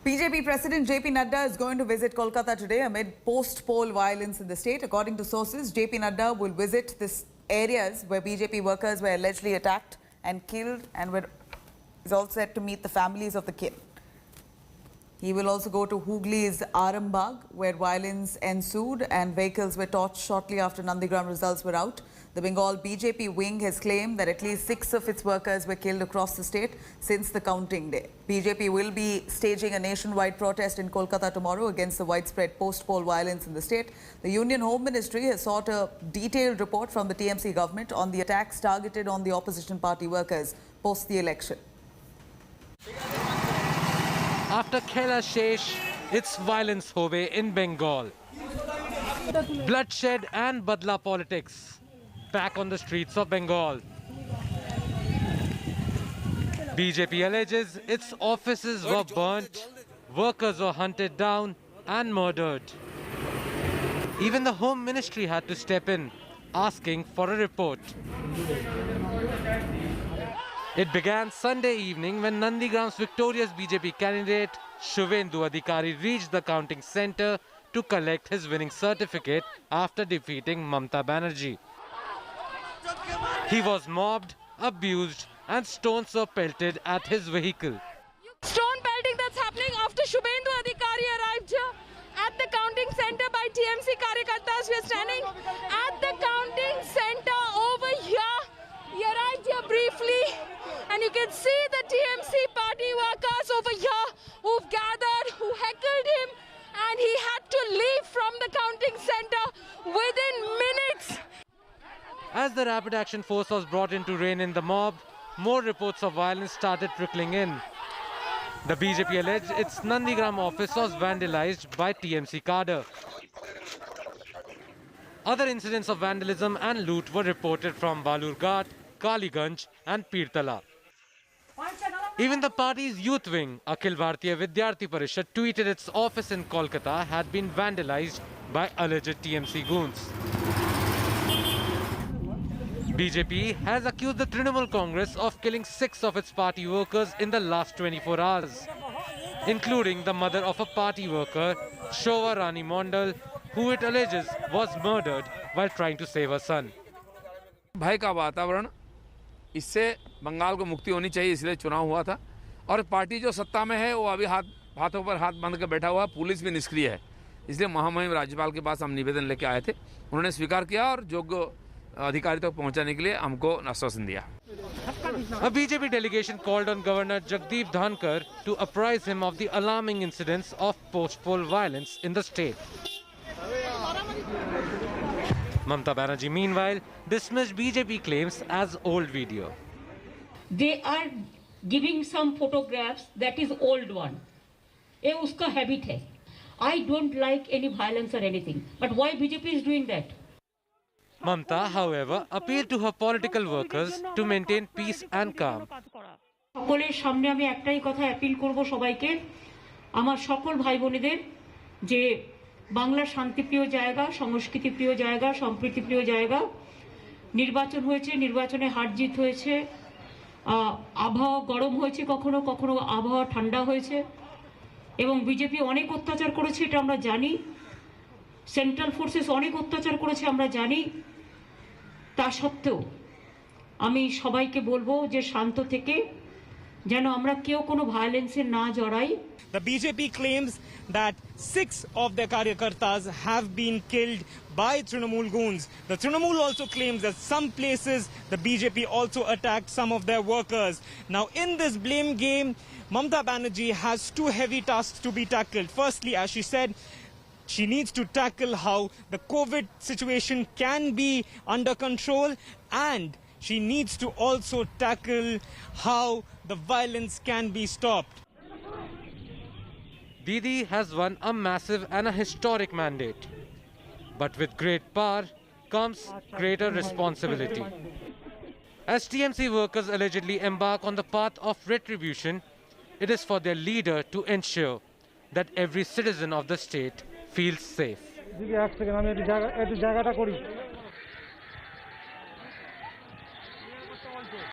BJP President JP Nadda is going to visit Kolkata today amid post-poll violence in the state. According to sources, JP Nadda will visit these areas where BJP workers were allegedly attacked and killed and is also set to meet the families of the killed. He will also go to Hugli's Arambagh, where violence ensued and vehicles were torched shortly after Nandigram results were out. The Bengal BJP wing has claimed that at least 6 of its workers were killed across the state since the counting day. BJP will be staging a nationwide protest in Kolkata tomorrow against the widespread post-poll violence in the state. The Union Home Ministry has sought a detailed report from the TMC government on the attacks targeted on the opposition party workers post the election. After Khela Shesh, it's violence hove in Bengal. Bloodshed and badla politics back on the streets of Bengal. BJP alleges its offices were burnt, workers were hunted down and murdered. Even the Home Ministry had to step in, asking for a report. It began Sunday evening when Nandigram's victorious BJP candidate Shubhendu Adhikari reached the counting centre to collect his winning certificate after defeating Mamta Banerjee. He was mobbed, abused and stones were pelted at his vehicle. Stone pelting that's happening after Shubhendu Adhikari arrived here at the counting centre by TMC Karyakartas. We are standing at the counting centre over here. He arrived here briefly and you can see the TMC party workers over here who've gathered, who heckled him, and he had to leave from the counting centre within minutes. As the Rapid Action Force was brought in to rein in the mob, more reports of violence started trickling in. The BJP alleged its Nandigram office was vandalized by TMC cadre. Other incidents of vandalism and loot were reported from Balurghat, Kaliganj and Pirtala. Even the party's youth wing, Akhil Bharatiya Vidyarthi Parishad, tweeted its office in Kolkata had been vandalized by alleged TMC goons. BJP has accused the Trinamool Congress of killing 6 of its party workers in the last 24 hours, including the mother of a party worker, Shova Rani Mondal, who it alleges was murdered while trying to save her son. भय का वातावरण, इससे बंगाल को मुक्ति होनी चाहिए, इसलिए चुनाव हुआ था। और पार्टी जो सत्ता में है वो अभी हाथों पर हाथ बांध कर बैठा हुआ, पुलिस भी निष्क्रिय है। इसलिए महामहिम राज्यपाल के पास हम निवेदन लेके आए थे, उन्होंने स्वीकार किया और योग्य अधिकारी तक पहुंचाने के लिए हमको आश्वासन दिया। A BJP delegation called on Governor Jagdeep Dhankar to apprise him of the alarming incidents of post-poll violence in the state. Mamta Banerjee, meanwhile, dismissed BJP claims as old video. They are giving some photographs that is old one. ये उसका habit है. I don't like any violence or anything. But why BJP is doing that? Mamta, however, appealed to her political workers to maintain peace and calm. সকলের সামনে আমি একটাই কথা appeal করব সবাইকে, আমার সকল ভাই বোনেদের, যে বাংলা শান্তিপ্রিয় জায়গা, সংস্কৃতিপ্রিয় জায়গা, সম্প্রীতিপ্রিয় জায়গা। নির্বাচন হয়েছে, নির্বাচনে হার জিত হয়েছে, আবহাওয়া গরম হয়েছে, কখনো কখনো আবহাওয়া ঠান্ডা হয়েছে এবং বিজেপি অনেক অত্যাচার করেছে, এটা আমরা জানি। সেন্ট্রাল ফোর্সেস অনেক অত্যাচার করেছে, আমরা জানি। তা সত্ত্বেও আমি সবাইকে বলবো যে শান্ত থেকে যেন আমরা কেউ কোনো ভায়োলেন্সে না জড়াই। The BJP claims that 6 of their Karyakartas have been killed by Trinamool goons. The Trinamool also claims that some places the BJP also attacked some of their workers. Now in this blame game, Mamta Banerjee has 2 heavy tasks to be tackled. Firstly, as she said, she needs to tackle how the COVID situation can be under control, and she needs to also tackle how the violence can be stopped. Didi has won a massive and a historic mandate. But with great power comes greater responsibility. As TMC workers allegedly embark on the path of retribution, it is for their leader to ensure that every citizen of the state feels safe.